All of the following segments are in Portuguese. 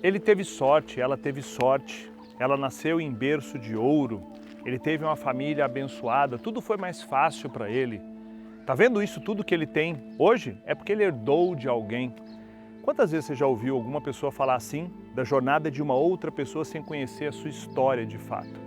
Ele teve sorte, ela teve sorte, ela nasceu em berço de ouro, ele teve uma família abençoada, tudo foi mais fácil para ele. Tá vendo isso tudo que ele tem hoje? É porque ele herdou de alguém. Quantas vezes você já ouviu alguma pessoa falar assim da jornada de uma outra pessoa sem conhecer a sua história de fato?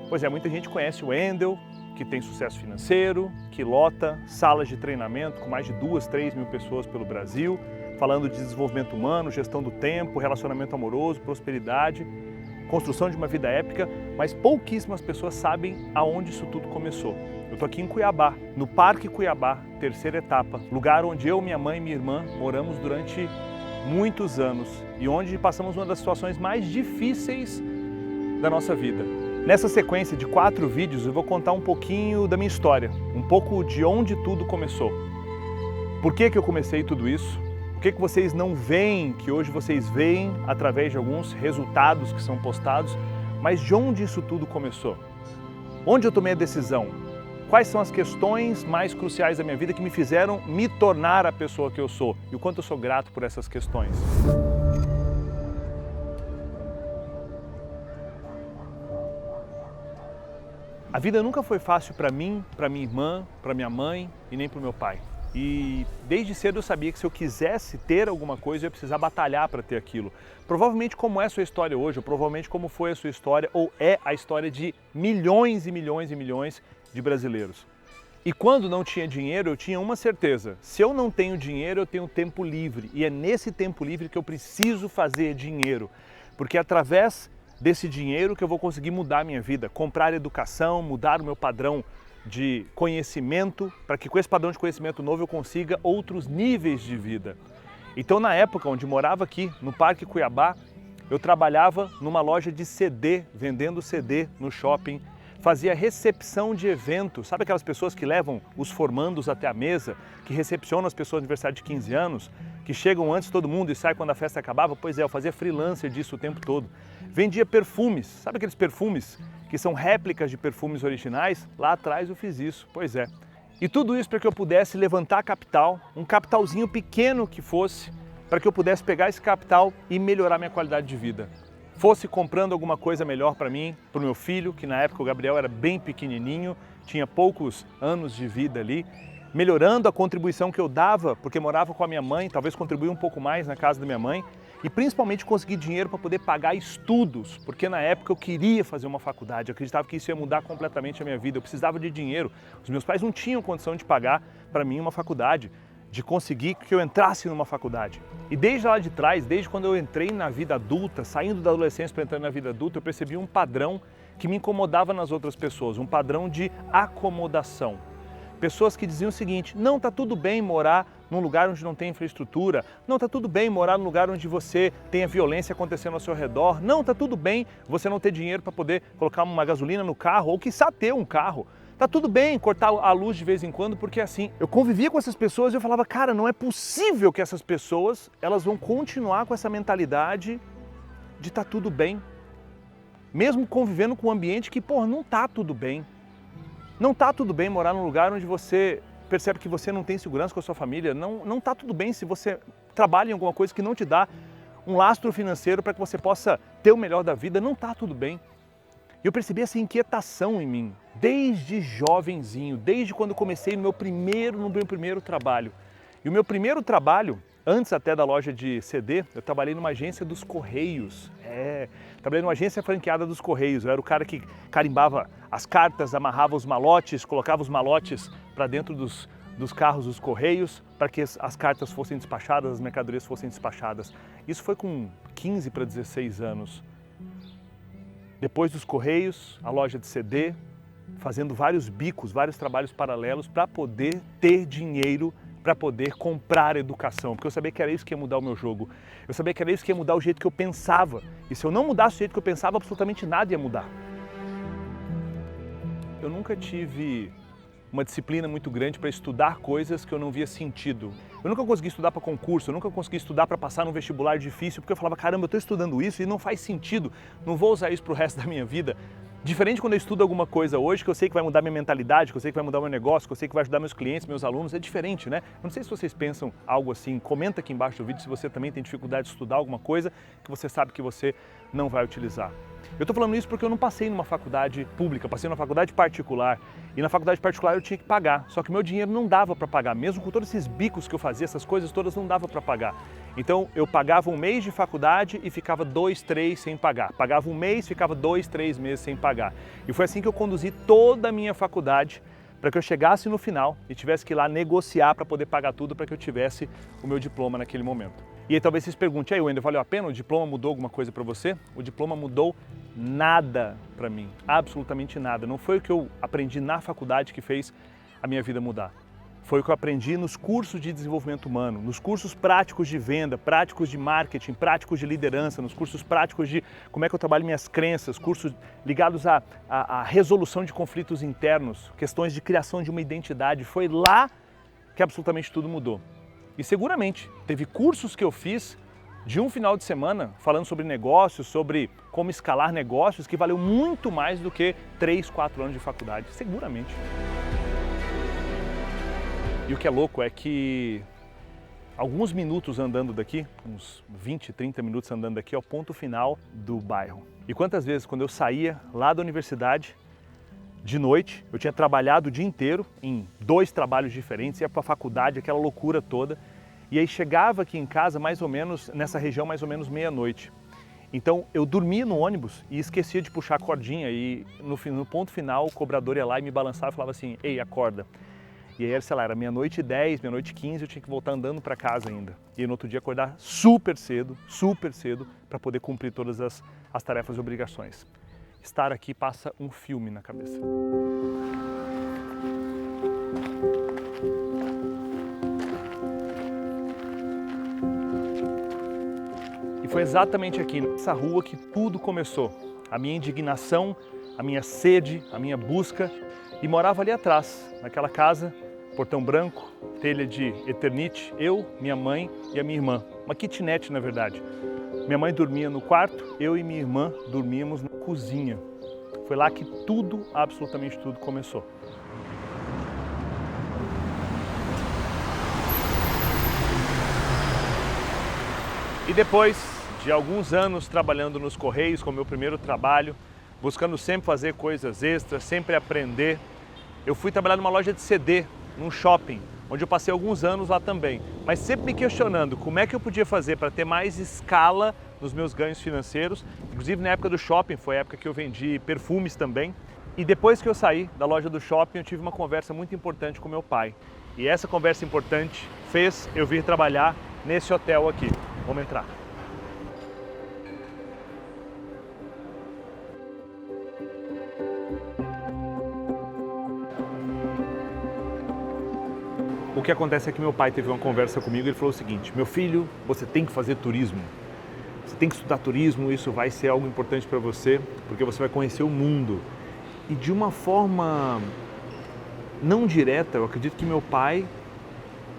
Pois é, muita gente conhece o Wendel, que tem sucesso financeiro, que lota salas de treinamento com mais de 2, 3 mil pessoas pelo Brasil, falando de desenvolvimento humano, gestão do tempo, relacionamento amoroso, prosperidade, construção de uma vida épica, mas pouquíssimas pessoas sabem aonde isso tudo começou. Eu estou aqui em Cuiabá, no Parque Cuiabá, terceira etapa, lugar onde eu, minha mãe e minha irmã moramos durante muitos anos e onde passamos uma das situações mais difíceis da nossa vida. Nessa sequência de 4 vídeos eu vou contar um pouquinho da minha história, um pouco de onde tudo começou. Por que eu comecei tudo isso? O que vocês não veem, que hoje vocês veem através de alguns resultados que são postados, mas de onde isso tudo começou? Onde eu tomei a decisão? Quais são as questões mais cruciais da minha vida que me fizeram me tornar a pessoa que eu sou? E o quanto eu sou grato por essas questões. A vida nunca foi fácil para mim, para minha irmã, para minha mãe e nem para o meu pai. E desde cedo eu sabia que se eu quisesse ter alguma coisa, eu ia precisar batalhar para ter aquilo. Provavelmente como é a sua história hoje, ou provavelmente como foi a sua história, ou é a história de milhões e milhões e milhões de brasileiros. E quando não tinha dinheiro, eu tinha uma certeza: se eu não tenho dinheiro, eu tenho tempo livre. E é nesse tempo livre que eu preciso fazer dinheiro, porque através desse dinheiro que eu vou conseguir mudar a minha vida, comprar educação, mudar o meu padrão de conhecimento, para que com esse padrão de conhecimento novo eu consiga outros níveis de vida. Então, na época onde morava aqui, no Parque Cuiabá, eu trabalhava numa loja de CD, vendendo CD no shopping, fazia recepção de eventos. Sabe aquelas pessoas que levam os formandos até a mesa, que recepcionam as pessoas de aniversário de 15 anos, que chegam antes de todo mundo e saem quando a festa acabava? Pois é, eu fazia freelancer disso o tempo todo. Vendia perfumes, sabe aqueles perfumes que são réplicas de perfumes originais? Lá atrás eu fiz isso, pois é. E tudo isso para que eu pudesse levantar capital, um capitalzinho pequeno que fosse, para que eu pudesse pegar esse capital e melhorar minha qualidade de vida. Fosse comprando alguma coisa melhor para mim, para o meu filho, que na época o Gabriel era bem pequenininho, tinha poucos anos de vida ali, melhorando a contribuição que eu dava, porque morava com a minha mãe, talvez contribuir um pouco mais na casa da minha mãe, e principalmente conseguir dinheiro para poder pagar estudos, porque na época eu queria fazer uma faculdade, eu acreditava que isso ia mudar completamente a minha vida, eu precisava de dinheiro. Os meus pais não tinham condição de pagar para mim uma faculdade, de conseguir que eu entrasse numa faculdade. E desde lá de trás, desde quando eu entrei na vida adulta, saindo da adolescência para entrar na vida adulta, eu percebi um padrão que me incomodava nas outras pessoas, um padrão de acomodação. Pessoas que diziam o seguinte: não, tá tudo bem morar num lugar onde não tem infraestrutura, não, tá tudo bem morar num lugar onde você tem a violência acontecendo ao seu redor, não, tá tudo bem você não ter dinheiro para poder colocar uma gasolina no carro, ou quiçá ter um carro. Tá tudo bem cortar a luz de vez em quando, porque assim, eu convivia com essas pessoas e eu falava, cara, não é possível que essas pessoas, elas vão continuar com essa mentalidade de tá tudo bem. Mesmo convivendo com um ambiente que, porra, não tá tudo bem. Não tá tudo bem morar num lugar onde você percebe que você não tem segurança com a sua família. Não tá tudo bem se você trabalha em alguma coisa que não te dá um lastro financeiro para que você possa ter o melhor da vida. Não tá tudo bem. E eu percebi essa inquietação em mim, desde jovenzinho, desde quando eu comecei no meu primeiro trabalho. E o meu primeiro trabalho, antes até da loja de CD, eu trabalhei numa agência dos Correios. Trabalhei numa agência franqueada dos Correios. Eu era o cara que carimbava as cartas, amarrava os malotes, colocava os malotes para dentro dos carros dos Correios, para que as cartas fossem despachadas, as mercadorias fossem despachadas. Isso foi com 15 para 16 anos. Depois dos Correios, a loja de CD, fazendo vários bicos, vários trabalhos paralelos para poder ter dinheiro, para poder comprar educação, porque eu sabia que era isso que ia mudar o meu jogo. Eu sabia que era isso que ia mudar o jeito que eu pensava. E se eu não mudasse o jeito que eu pensava, absolutamente nada ia mudar. Eu nunca tive uma disciplina muito grande para estudar coisas que eu não via sentido. Eu nunca consegui estudar para concurso, eu nunca consegui estudar para passar num vestibular difícil, porque eu falava, caramba, eu estou estudando isso e não faz sentido, não vou usar isso para o resto da minha vida. Diferente quando eu estudo alguma coisa hoje, que eu sei que vai mudar minha mentalidade, que eu sei que vai mudar meu negócio, que eu sei que vai ajudar meus clientes, meus alunos, é diferente, né? Não sei se vocês pensam algo assim, comenta aqui embaixo do vídeo se você também tem dificuldade de estudar alguma coisa que você sabe que você não vai utilizar. Eu estou falando isso porque eu não passei numa faculdade pública, eu passei numa faculdade particular, e na faculdade particular eu tinha que pagar, só que meu dinheiro não dava para pagar, mesmo com todos esses bicos que eu fazia, essas coisas todas não dava para pagar. Então eu pagava um mês de faculdade e ficava 2, 3 sem pagar. Pagava um mês, ficava 2, 3 meses sem pagar. E foi assim que eu conduzi toda a minha faculdade para que eu chegasse no final e tivesse que ir lá negociar para poder pagar tudo para que eu tivesse o meu diploma naquele momento. E aí talvez vocês perguntem, aí Wendel, valeu a pena? O diploma mudou alguma coisa para você? O diploma mudou nada para mim, absolutamente nada. Não foi o que eu aprendi na faculdade que fez a minha vida mudar. Foi o que eu aprendi nos cursos de desenvolvimento humano, nos cursos práticos de venda, práticos de marketing, práticos de liderança, nos cursos práticos de como é que eu trabalho minhas crenças, cursos ligados à resolução de conflitos internos, questões de criação de uma identidade. Foi lá que absolutamente tudo mudou. E seguramente teve cursos que eu fiz de um final de semana falando sobre negócios, sobre como escalar negócios, que valeu muito mais do que 3, 4 anos de faculdade, seguramente. E o que é louco é que alguns minutos andando daqui, uns 20, 30 minutos andando daqui, é o ponto final do bairro. E quantas vezes quando eu saía lá da universidade, de noite, eu tinha trabalhado o dia inteiro em 2 trabalhos diferentes, ia para a faculdade, aquela loucura toda, e aí chegava aqui em casa mais ou menos, nessa região mais ou menos meia-noite. Então eu dormia no ônibus e esquecia de puxar a cordinha e no ponto final o cobrador ia lá e me balançava e falava assim, ei, acorda. E aí, sei lá, era meia-noite 10, meia-noite 15, eu tinha que voltar andando para casa ainda. E aí, no outro dia acordar super cedo, para poder cumprir todas as tarefas e obrigações. Estar aqui passa um filme na cabeça. E foi exatamente aqui, nessa rua, que tudo começou. A minha indignação, a minha sede, a minha busca. E morava ali atrás, naquela casa, portão branco, telha de Eternite, eu, minha mãe e a minha irmã. Uma kitnet, na verdade. Minha mãe dormia no quarto, eu e minha irmã dormíamos na cozinha. Foi lá que tudo, absolutamente tudo, começou. E depois de alguns anos trabalhando nos Correios, como meu primeiro trabalho, buscando sempre fazer coisas extras, sempre aprender, eu fui trabalhar numa loja de CD, num shopping, onde eu passei alguns anos lá também, mas sempre me questionando como é que eu podia fazer para ter mais escala nos meus ganhos financeiros. Inclusive na época do shopping, foi a época que eu vendi perfumes também. E depois que eu saí da loja do shopping, eu tive uma conversa muito importante com meu pai. E essa conversa importante fez eu vir trabalhar nesse hotel aqui. Vamos entrar. O que acontece é que meu pai teve uma conversa comigo e ele falou o seguinte, meu filho, você tem que fazer turismo. Você tem que estudar turismo, isso vai ser algo importante para você, porque você vai conhecer o mundo. E de uma forma não direta, eu acredito que meu pai,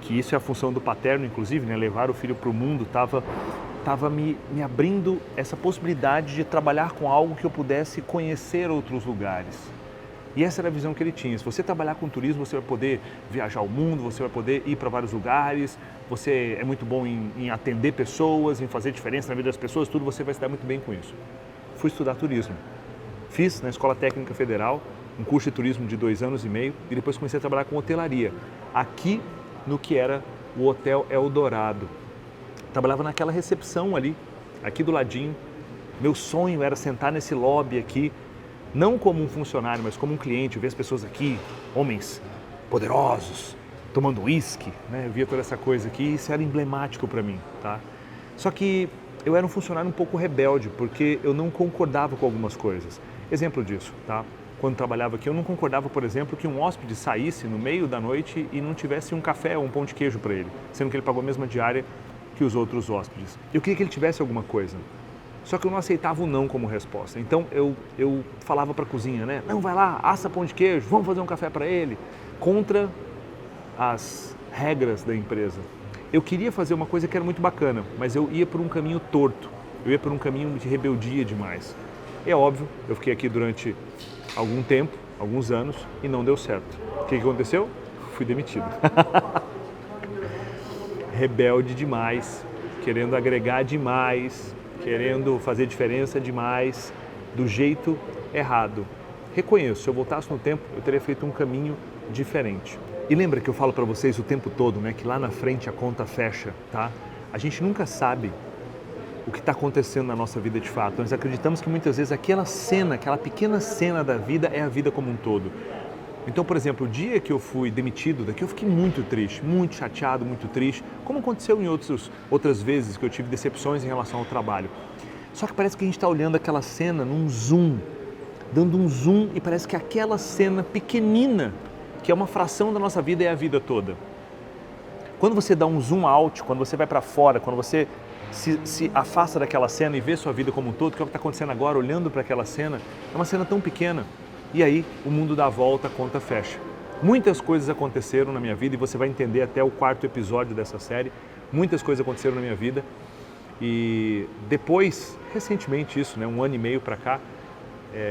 que isso é a função do paterno, inclusive, né, levar o filho para o mundo, estava me abrindo essa possibilidade de trabalhar com algo que eu pudesse conhecer outros lugares. E essa era a visão que ele tinha. Se você trabalhar com turismo, você vai poder viajar o mundo, você vai poder ir para vários lugares, você é muito bom em atender pessoas, em fazer diferença na vida das pessoas, tudo, você vai se dar muito bem com isso. Fui estudar turismo. Fiz na Escola Técnica Federal um curso de turismo de 2 anos e meio e depois comecei a trabalhar com hotelaria, aqui no que era o Hotel Eldorado. Trabalhava naquela recepção ali, aqui do ladinho. Meu sonho era sentar nesse lobby aqui, não como um funcionário, mas como um cliente, ver as pessoas aqui, homens poderosos, tomando uísque, né? Eu via toda essa coisa aqui e isso era emblemático para mim, tá? Só que eu era um funcionário um pouco rebelde, porque eu não concordava com algumas coisas. Exemplo disso, tá? Quando trabalhava aqui, eu não concordava, por exemplo, que um hóspede saísse no meio da noite e não tivesse um café ou um pão de queijo para ele, sendo que ele pagou a mesma diária que os outros hóspedes. Eu queria que ele tivesse alguma coisa. Só que eu não aceitava o não como resposta. Então eu falava para a cozinha, né? Não, vai lá, assa pão de queijo, vamos fazer um café para ele. Contra as regras da empresa. Eu queria fazer uma coisa que era muito bacana, mas eu ia por um caminho torto. Eu ia por um caminho de rebeldia demais. É óbvio, eu fiquei aqui durante algum tempo, alguns anos, e não deu certo. O que aconteceu? Fui demitido. Rebelde demais, querendo agregar demais, querendo fazer diferença demais, do jeito errado. Reconheço, se eu voltasse no tempo, eu teria feito um caminho diferente. E lembra que eu falo para vocês o tempo todo, né, que lá na frente a conta fecha, tá? A gente nunca sabe o que está acontecendo na nossa vida de fato. Nós acreditamos que muitas vezes aquela cena, aquela pequena cena da vida é a vida como um todo. Então, por exemplo, o dia que eu fui demitido daqui, eu fiquei muito triste, muito chateado, muito triste, como aconteceu em outras vezes que eu tive decepções em relação ao trabalho. Só que parece que a gente está olhando aquela cena num zoom, dando um zoom, e parece que aquela cena pequenina, que é uma fração da nossa vida, é a vida toda. Quando você dá um zoom out, quando você vai para fora, quando você se afasta daquela cena e vê sua vida como um todo, que é o que está acontecendo agora, olhando para aquela cena, é uma cena tão pequena. E aí o mundo dá a volta, a conta fecha. Muitas coisas aconteceram na minha vida, e você vai entender até o 4º episódio dessa série. Muitas coisas aconteceram na minha vida, e depois, recentemente isso, né, 1 ano e meio para cá,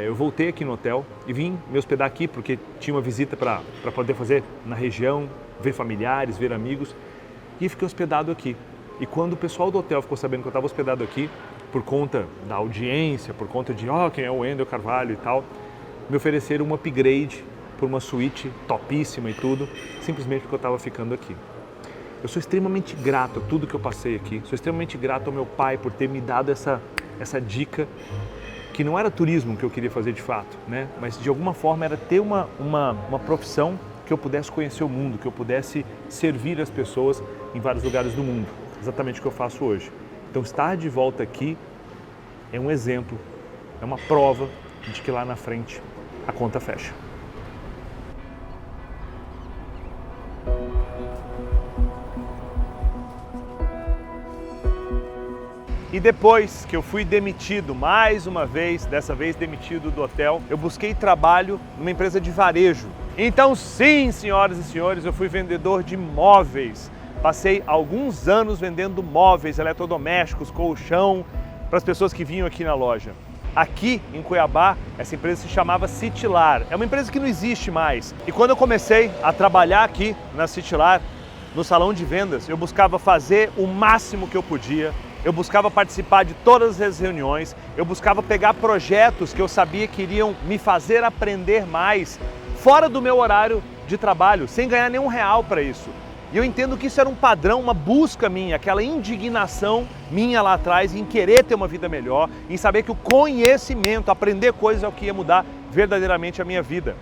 eu voltei aqui no hotel e vim me hospedar aqui porque tinha uma visita para poder fazer na região, ver familiares, ver amigos, e fiquei hospedado aqui. E quando o pessoal do hotel ficou sabendo que eu estava hospedado aqui, por conta da audiência, por conta de quem é o Wendel Carvalho e tal, me ofereceram um upgrade por uma suíte topíssima e tudo, simplesmente porque eu estava ficando aqui. Eu sou extremamente grato a tudo que eu passei aqui, sou extremamente grato ao meu pai por ter me dado essa dica, que não era turismo que eu queria fazer de fato, né? Mas de alguma forma era ter uma profissão que eu pudesse conhecer o mundo, que eu pudesse servir as pessoas em vários lugares do mundo. Exatamente o que eu faço hoje. Então, estar de volta aqui é um exemplo, é uma prova de que lá na frente a conta fecha. E depois que eu fui demitido, mais uma vez, dessa vez demitido do hotel, eu busquei trabalho numa empresa de varejo. Então sim, senhoras e senhores, eu fui vendedor de móveis. Passei alguns anos vendendo móveis, eletrodomésticos, colchão, para as pessoas que vinham aqui na loja. Aqui em Cuiabá, essa empresa se chamava Citilar. É uma empresa que não existe mais. E quando eu comecei a trabalhar aqui na Citilar, no salão de vendas, eu buscava fazer o máximo que eu podia. Eu buscava participar de todas as reuniões, eu buscava pegar projetos que eu sabia que iriam me fazer aprender mais, fora do meu horário de trabalho, sem ganhar nenhum real para isso. E eu entendo que isso era um padrão, uma busca minha, aquela indignação minha lá atrás em querer ter uma vida melhor, em saber que o conhecimento, aprender coisas é o que ia mudar verdadeiramente a minha vida.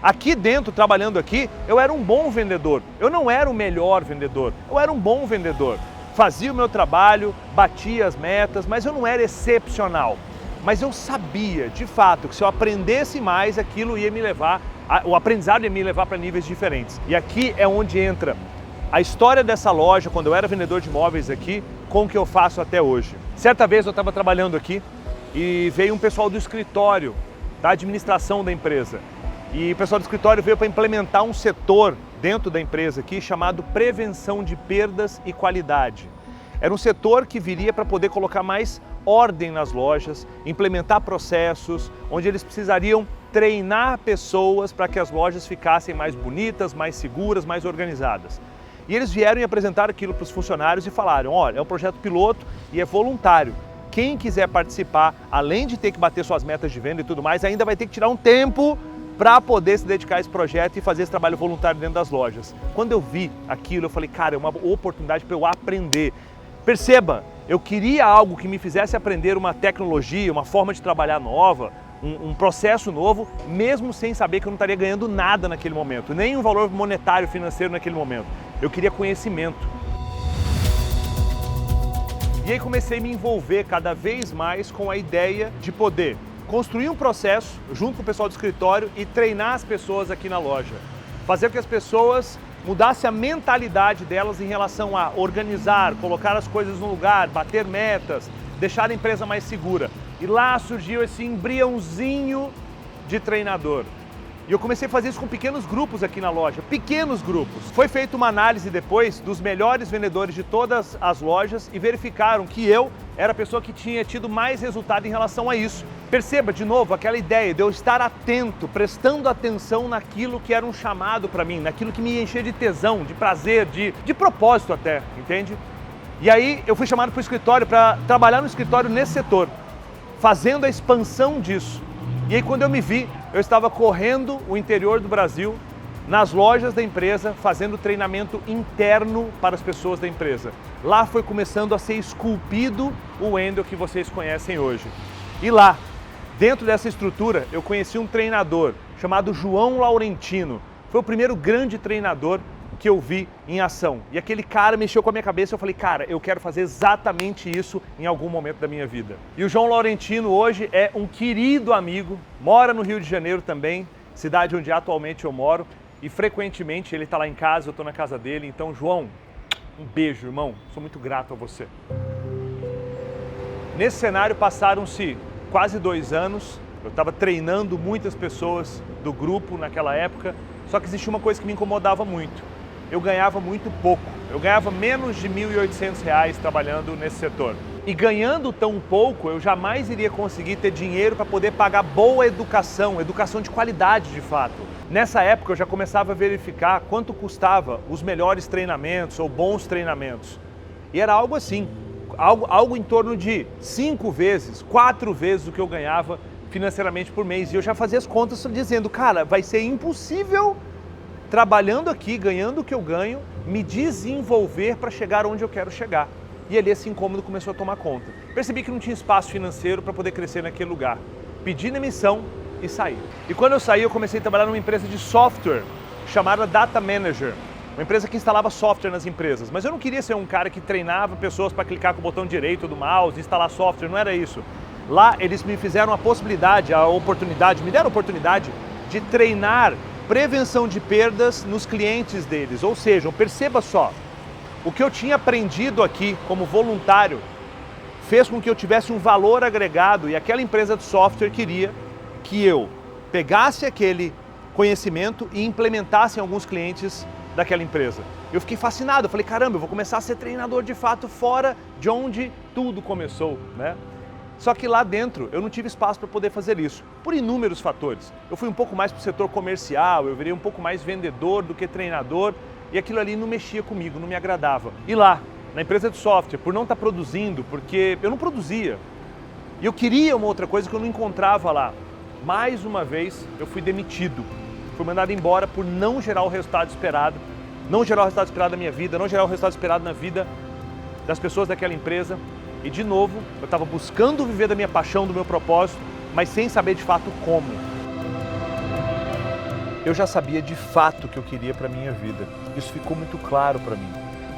Aqui dentro, trabalhando aqui, eu era um bom vendedor. Eu não era o melhor vendedor, eu era um bom vendedor. Fazia o meu trabalho, batia as metas, mas eu não era excepcional. Mas eu sabia, de fato, que se eu aprendesse mais, aquilo ia me levar, o aprendizado ia me levar para níveis diferentes. E aqui é onde entra a história dessa loja, quando eu era vendedor de móveis aqui, com o que eu faço até hoje. Certa vez eu estava trabalhando aqui e veio um pessoal do escritório, da administração da empresa. E o pessoal do escritório veio para implementar um setor dentro da empresa aqui chamado prevenção de perdas e qualidade. Era um setor que viria para poder colocar mais ordem nas lojas, implementar processos, onde eles precisariam treinar pessoas para que as lojas ficassem mais bonitas, mais seguras, mais organizadas. E eles vieram e apresentaram aquilo para os funcionários e falaram, olha, é um projeto piloto e é voluntário. Quem quiser participar, além de ter que bater suas metas de venda e tudo mais, ainda vai ter que tirar um tempo para poder se dedicar a esse projeto e fazer esse trabalho voluntário dentro das lojas. Quando eu vi aquilo, eu falei, cara, é uma oportunidade para eu aprender. Perceba, eu queria algo que me fizesse aprender uma tecnologia, uma forma de trabalhar nova, um processo novo, mesmo sem saber que eu não estaria ganhando nada naquele momento, nem um valor monetário financeiro naquele momento. Eu queria conhecimento. E aí comecei a me envolver cada vez mais com a ideia de poder construir um processo junto com o pessoal do escritório e treinar as pessoas aqui na loja. Fazer com que as pessoas mudassem a mentalidade delas em relação a organizar, colocar as coisas no lugar, bater metas, deixar a empresa mais segura. E lá surgiu esse embriãozinho de treinador. E eu comecei a fazer isso com pequenos grupos aqui na loja, pequenos grupos. Foi feita uma análise depois dos melhores vendedores de todas as lojas e verificaram que eu era a pessoa que tinha tido mais resultado em relação a isso. Perceba, de novo, aquela ideia de eu estar atento, prestando atenção naquilo que era um chamado para mim, naquilo que me enchia de tesão, de prazer, de propósito até, entende? E aí eu fui chamado para o escritório, para trabalhar no escritório nesse setor, fazendo a expansão disso. E aí quando eu me vi, eu estava correndo o interior do Brasil, nas lojas da empresa, fazendo treinamento interno para as pessoas da empresa. Lá foi começando a ser esculpido o Wendel que vocês conhecem hoje. E lá, dentro dessa estrutura, eu conheci um treinador chamado João Laurentino. Foi o primeiro grande treinador que eu vi em ação. E aquele cara mexeu com a minha cabeça e eu falei, cara, eu quero fazer exatamente isso em algum momento da minha vida. E o João Laurentino hoje é um querido amigo, mora no Rio de Janeiro também, cidade onde atualmente eu moro, e frequentemente ele está lá em casa, eu estou na casa dele. Então, João, um beijo, irmão, sou muito grato a você. Nesse cenário passaram-se quase 2 anos, eu estava treinando muitas pessoas do grupo naquela época, só que existia uma coisa que me incomodava muito. Eu ganhava muito pouco, eu ganhava menos de R$ 1.800 trabalhando nesse setor. E ganhando tão pouco, eu jamais iria conseguir ter dinheiro para poder pagar boa educação, educação de qualidade de fato. Nessa época eu já começava a verificar quanto custava os melhores treinamentos ou bons treinamentos. E era algo assim, algo em torno de 5 vezes, 4 vezes o que eu ganhava financeiramente por mês. E eu já fazia as contas dizendo, cara, vai ser impossível trabalhando aqui, ganhando o que eu ganho, me desenvolver para chegar onde eu quero chegar. E ali esse incômodo começou a tomar conta. Percebi que não tinha espaço financeiro para poder crescer naquele lugar. Pedi demissão e saí. E quando eu saí, eu comecei a trabalhar numa empresa de software chamada Data Manager. Uma empresa que instalava software nas empresas. Mas eu não queria ser um cara que treinava pessoas para clicar com o botão direito do mouse, instalar software, não era isso. Lá eles me fizeram a possibilidade, me deram a oportunidade de treinar prevenção de perdas nos clientes deles. Ou seja, perceba só, o que eu tinha aprendido aqui como voluntário fez com que eu tivesse um valor agregado e aquela empresa de software queria que eu pegasse aquele conhecimento e implementasse em alguns clientes daquela empresa. Eu fiquei fascinado, eu falei, caramba, eu vou começar a ser treinador de fato fora de onde tudo começou, né? Só que lá dentro eu não tive espaço para poder fazer isso, por inúmeros fatores. Eu fui um pouco mais para o setor comercial, eu virei um pouco mais vendedor do que treinador e aquilo ali não mexia comigo, não me agradava. E lá, na empresa de software, por não estar produzindo, porque eu não produzia, e eu queria uma outra coisa que eu não encontrava lá. Mais uma vez eu fui demitido, fui mandado embora por não gerar o resultado esperado, não gerar o resultado esperado da minha vida, não gerar o resultado esperado na vida das pessoas daquela empresa. E de novo, eu estava buscando viver da minha paixão, do meu propósito, mas sem saber de fato como. Eu já sabia de fato o que eu queria para a minha vida. Isso ficou muito claro para mim.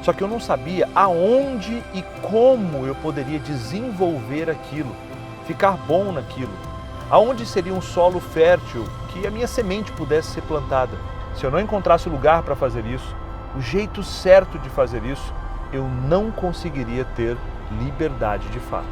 Só que eu não sabia aonde e como eu poderia desenvolver aquilo, ficar bom naquilo. Aonde seria um solo fértil que a minha semente pudesse ser plantada. Se eu não encontrasse o lugar para fazer isso, o jeito certo de fazer isso, eu não conseguiria ter liberdade de fato.